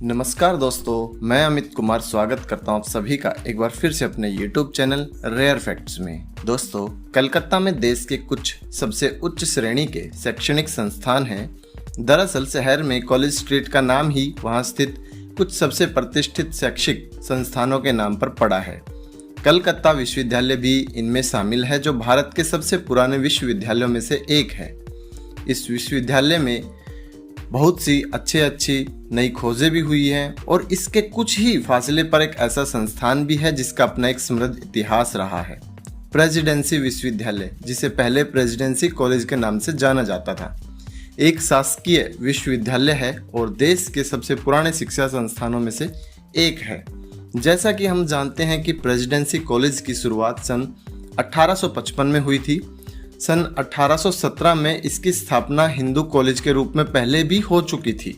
नमस्कार दोस्तों, मैं अमित कुमार स्वागत करता हूं आप सभी का एक बार फिर से अपने YouTube चैनल रेयर फैक्ट्स में। दोस्तों, कलकत्ता में देश के कुछ सबसे उच्च श्रेणी के शैक्षणिक संस्थान हैं। दरअसल शहर में कॉलेज स्ट्रीट का नाम ही वहां स्थित कुछ सबसे प्रतिष्ठित शैक्षिक संस्थानों के नाम पर पड़ा है। कलकत्ता विश्वविद्यालय भी इनमें शामिल है, जो भारत के सबसे पुराने विश्वविद्यालयों में से एक है। इस विश्वविद्यालय में बहुत सी अच्छी नई खोजें भी हुई हैं और इसके कुछ ही फासले पर एक ऐसा संस्थान भी है जिसका अपना एक समृद्ध इतिहास रहा है। प्रेसिडेंसी विश्वविद्यालय, जिसे पहले प्रेसिडेंसी कॉलेज के नाम से जाना जाता था, एक शासकीय विश्वविद्यालय है और देश के सबसे पुराने शिक्षा संस्थानों में से एक है। जैसा कि हम जानते हैं कि प्रेसिडेंसी कॉलेज की शुरुआत सन 1855 में हुई थी। सन 1817 में इसकी स्थापना हिंदू कॉलेज के रूप में पहले भी हो चुकी थी।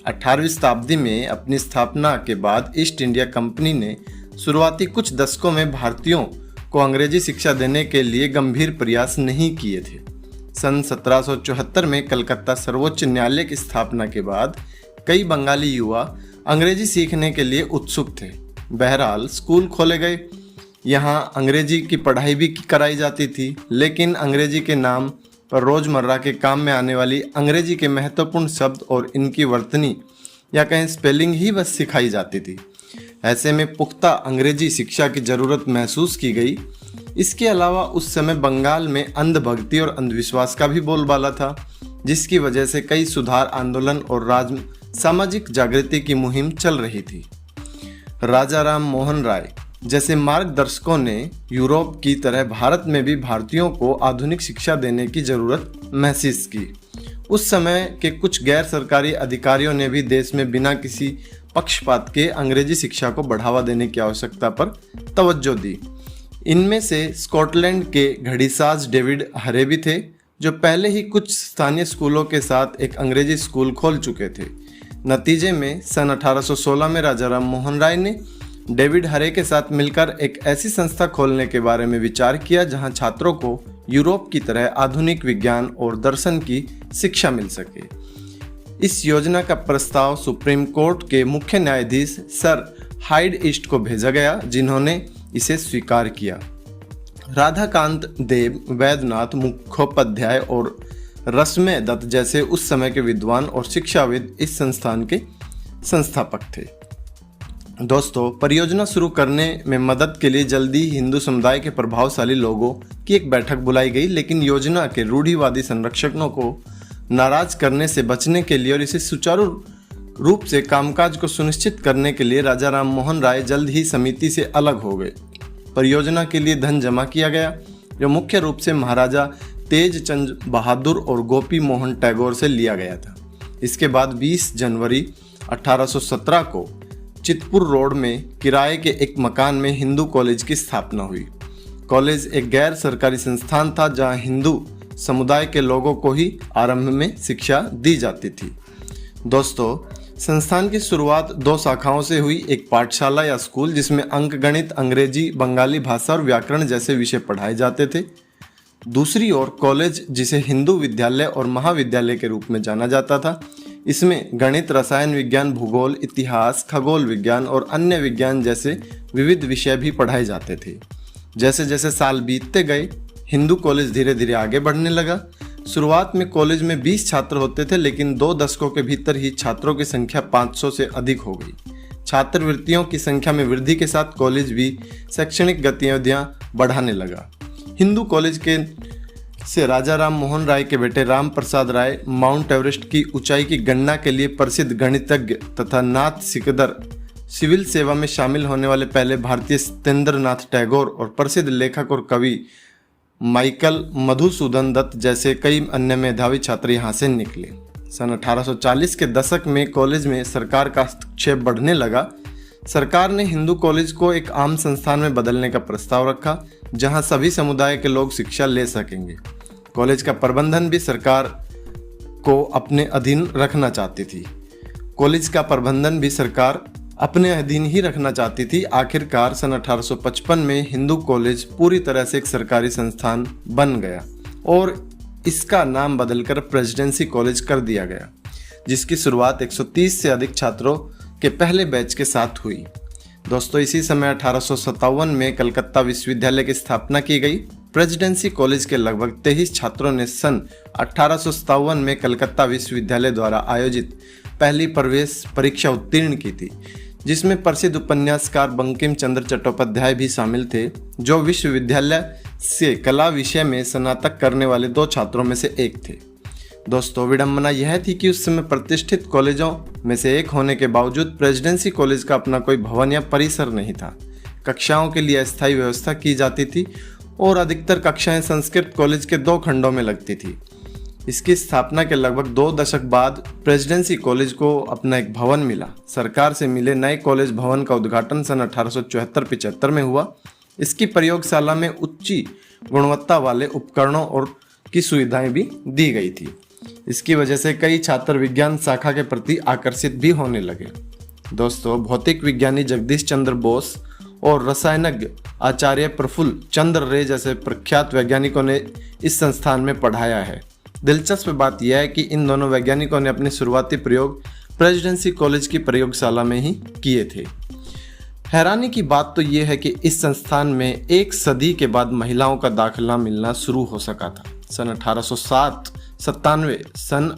18वीं शताब्दी में अपनी स्थापना के बाद ईस्ट इंडिया कंपनी ने शुरुआती कुछ दशकों में भारतीयों को अंग्रेजी शिक्षा देने के लिए गंभीर प्रयास नहीं किए थे। सन 1774 में कलकत्ता सर्वोच्च न्यायालय की स्थापना के बाद कई बंगाली युवा अंग्रेजी सीखने के लिए उत्सुक थे। बहरहाल स्कूल खोले गए। यहाँ अंग्रेजी की पढ़ाई भी कराई जाती थी, लेकिन अंग्रेजी के नाम पर रोज़मर्रा के काम में आने वाली अंग्रेजी के महत्वपूर्ण शब्द और इनकी वर्तनी या कहीं स्पेलिंग ही बस सिखाई जाती थी। ऐसे में पुख्ता अंग्रेजी शिक्षा की ज़रूरत महसूस की गई। इसके अलावा उस समय बंगाल में अंधभक्ति और अंधविश्वास का भी बोलबाला था, जिसकी वजह से कई सुधार आंदोलन और सामाजिक जागृति की मुहिम चल रही थी। राजा राम मोहन राय जैसे मार्गदर्शकों ने यूरोप की तरह भारत में भी भारतीयों को आधुनिक शिक्षा देने की जरूरत महसूस की। उस समय के कुछ गैर सरकारी अधिकारियों ने भी देश में बिना किसी पक्षपात के अंग्रेजी शिक्षा को बढ़ावा देने की आवश्यकता पर तवज्जो दी। इनमें से स्कॉटलैंड के घड़ीसाज डेविड हरे भी थे, जो पहले ही कुछ स्थानीय स्कूलों के साथ एक अंग्रेजी स्कूल खोल चुके थे। नतीजे में सन 1816 में राजा राम मोहन राय ने डेविड हरे के साथ मिलकर एक ऐसी संस्था खोलने के बारे में विचार किया जहां छात्रों को यूरोप की तरह आधुनिक विज्ञान और दर्शन की शिक्षा मिल सके। इस योजना का प्रस्ताव सुप्रीम कोर्ट के मुख्य न्यायाधीश सर हाइड ईस्ट को भेजा गया, जिन्होंने इसे स्वीकार किया। राधाकांत देव, वैद्यनाथ मुखोपाध्याय और रश्मय दत्त जैसे उस समय के विद्वान और शिक्षाविद इस संस्थान के संस्थापक थे। दोस्तों, परियोजना शुरू करने में मदद के लिए जल्दी ही हिंदू समुदाय के प्रभावशाली लोगों की एक बैठक बुलाई गई, लेकिन योजना के रूढ़िवादी संरक्षकों को नाराज करने से बचने के लिए और इसे सुचारू रूप से कामकाज को सुनिश्चित करने के लिए राजा राम मोहन राय जल्द ही समिति से अलग हो गए। परियोजना के लिए धन जमा किया गया, जो मुख्य रूप से महाराजा तेज चंद बहादुर और गोपी मोहन टैगोर से लिया गया था। इसके बाद 20 जनवरी 1817 को चितपुर रोड में किराए के एक मकान में हिंदू कॉलेज की स्थापना हुई। कॉलेज एक गैर सरकारी संस्थान था जहां हिंदू समुदाय के लोगों को ही आरंभ में शिक्षा दी जाती थी। दोस्तों, संस्थान की शुरुआत 2 शाखाओं से हुई, एक पाठशाला या स्कूल जिसमें अंक गणित, अंग्रेजी, बंगाली भाषा और व्याकरण जैसे विषय पढ़ाए जाते थे। दूसरी ओर कॉलेज, जिसे हिंदू विद्यालय और महाविद्यालय के रूप में जाना जाता था, इसमें गणित, रसायन विज्ञान, भूगोल, इतिहास, खगोल विज्ञान और अन्य विज्ञान जैसे विविध विषय भी पढ़ाए जाते थे। जैसे जैसे साल बीतते गए, हिंदू कॉलेज धीरे धीरे आगे बढ़ने लगा। शुरुआत में कॉलेज में 20 छात्र होते थे, लेकिन 2 दशकों के भीतर ही छात्रों की संख्या 500 से अधिक हो गई। छात्रवृत्तियों की संख्या में वृद्धि के साथ कॉलेज भी शैक्षणिक गतिविधियां बढ़ाने लगा। हिंदू कॉलेज के से राजा राम मोहन राय के बेटे राम प्रसाद राय माउंट एवरेस्ट की ऊंचाई की गणना के लिए प्रसिद्ध गणितज्ञ तथा नाथ सिकदर, सिविल सेवा में शामिल होने वाले पहले भारतीय सत्येंद्रनाथ टैगोर और प्रसिद्ध लेखक और कवि माइकल मधुसूदन दत्त जैसे कई अन्य मेधावी छात्र यहाँ से निकले। सन 1840 के दशक में कॉलेज में सरकार का हस्तक्षेप बढ़ने लगा। सरकार ने हिंदू कॉलेज को एक आम संस्थान में बदलने का प्रस्ताव रखा, जहां सभी समुदाय के लोग शिक्षा ले सकेंगे। कॉलेज का प्रबंधन भी सरकार को अपने अधीन रखना चाहती थी। आखिरकार सन 1855 में हिंदू कॉलेज पूरी तरह से एक सरकारी संस्थान बन गया और इसका नाम बदलकर प्रेसिडेंसी कॉलेज कर दिया गया, जिसकी शुरुआत 130 से अधिक छात्रों के पहले बैच के साथ हुई। दोस्तों इसी समय 1857 में कलकत्ता विश्वविद्यालय की स्थापना की गई। प्रेसिडेंसी कॉलेज के लगभग 23 छात्रों ने सन 1857 में कलकत्ता विश्वविद्यालय द्वारा आयोजित पहली प्रवेश परीक्षा उत्तीर्ण की थी, जिसमें प्रसिद्ध उपन्यासकार बंकिम चंद्र चट्टोपाध्याय भी शामिल थे, जो विश्वविद्यालय से कला विषय में स्नातक करने वाले 2 छात्रों में से एक थे। दोस्तों विडंबना यह थी कि उस समय प्रतिष्ठित कॉलेजों में से एक होने के बावजूद प्रेसिडेंसी कॉलेज का अपना कोई भवन या परिसर नहीं था। कक्षाओं के लिए अस्थायी व्यवस्था की जाती थी और अधिकतर कक्षाएं संस्कृत कॉलेज के 2 खंडों में लगती थी। इसकी स्थापना के लगभग 2 दशक बाद प्रेसिडेंसी कॉलेज को अपना एक भवन मिला। सरकार से मिले नए कॉलेज भवन का उद्घाटन सन 1874-75 में हुआ। इसकी प्रयोगशाला में उच्च गुणवत्ता वाले उपकरणों और की सुविधाएं भी दी गई थी। इसकी वजह से कई छात्र विज्ञान शाखा के प्रति आकर्षित भी होने लगे। दोस्तों भौतिक विज्ञानी जगदीश चंद्र बोस और रसायनज्ञ आचार्य प्रफुल्ल चंद्र रे जैसे प्रख्यात वैज्ञानिकों ने इस संस्थान में पढ़ाया है। दिलचस्प बात यह है कि इन दोनों वैज्ञानिकों ने अपने शुरुआती प्रयोग प्रेसिडेंसी कॉलेज की प्रयोगशाला में ही किए थे। हैरानी की बात तो यह है कि इस संस्थान में एक सदी के बाद महिलाओं का दाखिला मिलना शुरू हो सका था। सन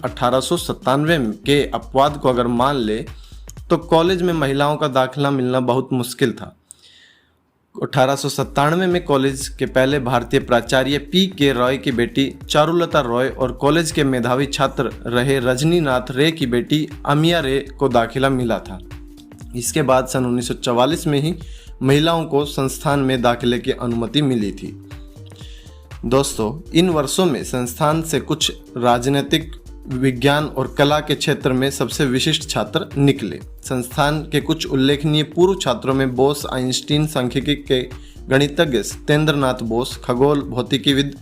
1897 के अपवाद को अगर मान ले तो कॉलेज में महिलाओं का दाखिला मिलना बहुत मुश्किल था। 1897 में कॉलेज के पहले भारतीय प्राचार्य P.K. रॉय की बेटी चारुलता रॉय और कॉलेज के मेधावी छात्र रहे रजनीनाथ रे की बेटी अमिया रे को दाखिला मिला था। इसके बाद सन 1944 में ही महिलाओं को संस्थान में दाखिले की अनुमति मिली थी। दोस्तों इन वर्षों में संस्थान से कुछ राजनीतिक, विज्ञान और कला के क्षेत्र में सबसे विशिष्ट छात्र निकले। संस्थान के कुछ उल्लेखनीय पूर्व छात्रों में बोस आइंस्टीन सांख्यिकी के गणितज्ञ सत्येंद्रनाथ बोस, खगोल भौतिकीविद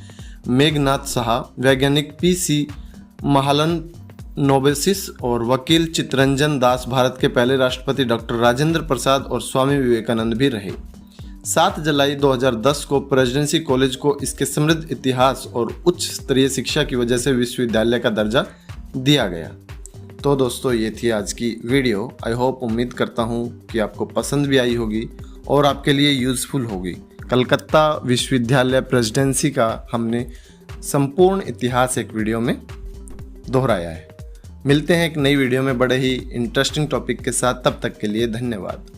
मेघनाथ साहा, वैज्ञानिक P.C. महालन नोबेसिस और वकील चित्तरंजन दास, भारत के पहले राष्ट्रपति डॉक्टर राजेंद्र प्रसाद और स्वामी विवेकानंद भी रहे। 7 जुलाई 2010 को प्रेसिडेंसी कॉलेज को इसके समृद्ध इतिहास और उच्च स्तरीय शिक्षा की वजह से विश्वविद्यालय का दर्जा दिया गया। तो दोस्तों ये थी आज की वीडियो। आई होप, उम्मीद करता हूँ कि आपको पसंद भी आई होगी और आपके लिए यूज़फुल होगी। कलकत्ता विश्वविद्यालय प्रेसिडेंसी का हमने संपूर्ण इतिहास एक वीडियो में दोहराया है। मिलते हैं एक नई वीडियो में बड़े ही इंटरेस्टिंग टॉपिक के साथ। तब तक के लिए धन्यवाद।